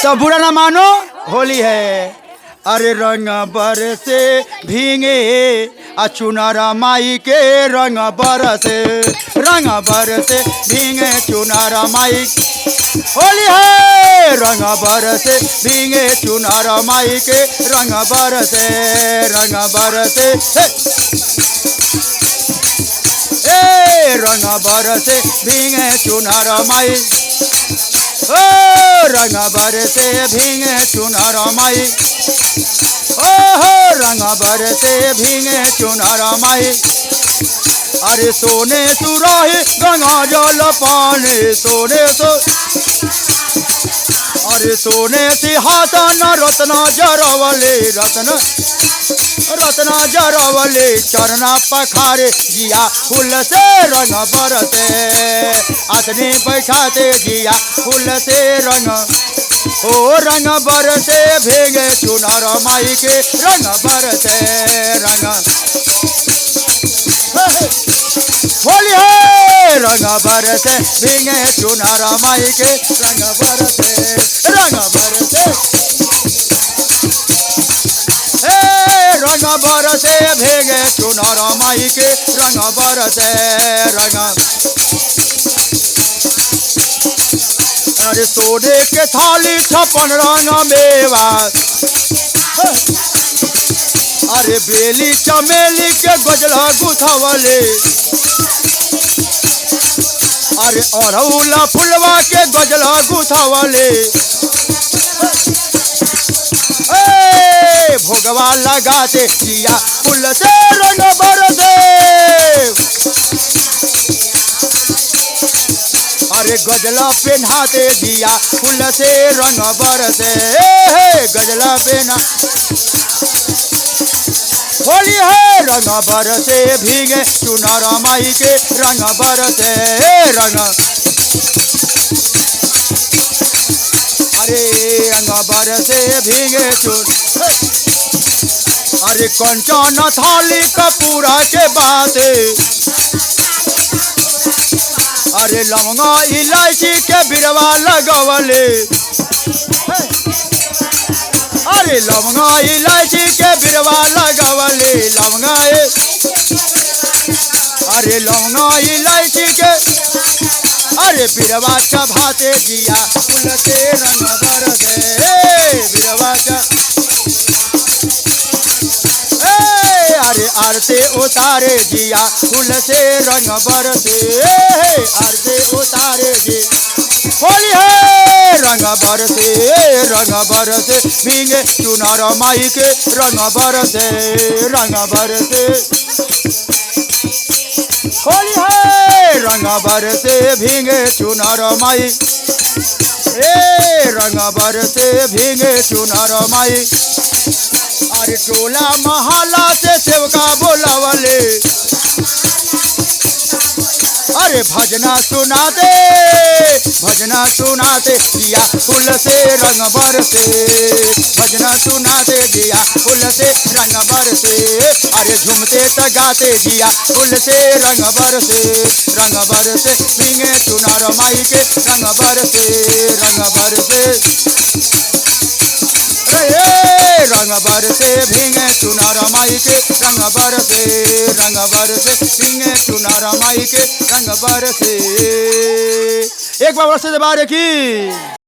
तो बुरा ना मानो, होली है। अरे रंग बरसे भींगे चुनारा माई के रंग बरसे भींगे चुनारा माई। होली है रंग बरसे भींगे चुनारा माई के रंग बरसे रंग बरसे भींगे चुनारा माई। ओ रंग बरसे भींगे चुनारा माई। रंग बरसे भींगे चुनारा माई। अरे सोने सुराही गंगा जल पानी अरे सोने सिंहासन रत्न जरावले रत्न जरावले चरना पखारे जिया फूल से रंग बरसे आसनी बैठाते जिया फूल से रंग। ओ रंग बरसे भीगे चुनार माई के रंग बरसे होली है रंग बरसे भीगे चुनार माई के रंग बरसे रंग बरसे भीगे चुनार माई के रंग बरसे अरे सोने के थाली 56 रंग मेवा। अरे बेली चमेली के गजला गुथावले। अरे अड़हुला फुलवा के गजला गुथावले। भोगवा लगाते जिया फूल से रंग बरसे। अरे गजला पहनाते जिया फूल से रंग बरसे गजला पहना। होली है रंग बरसे भीगे चुनार माई के रंग बरसे अरे रंग बरसे भीगे अरे कंचन थाली कपूरा के बाते। अरे लवंगा इलायची के बिरवा लगवले। अरे लवंगा इलायची के बिरवा लगवले अरे लवंगा इलायची के अरे बिरवा चबाते जिया फूल से रंग बरसे बिरवा अरे आरते उतारे जिया फूल से रंग बरसे आरते उतारे जी। होली है रंग बरसे भीगे चुनार माई के रंग बरसे होली है रंग बरसे भीगे चुनार माई। रंग बरसे भीगे चुनार माई। अरे टोला महला से सेवका बोलावले। अरे भजना सुनाते जिया फूल से रंग बरसे भजना सुनाते जिया फूल से रंग बरसे। अरे झूमते तगाते जिया फूल से रंग बरसे भीगे चुनार माई के रंग बरसे रंग बरसे भीगे चुनार माई के रंग बरसे भीगे चुनार माई के रंग बरसे। एक बार बरसे बारे की।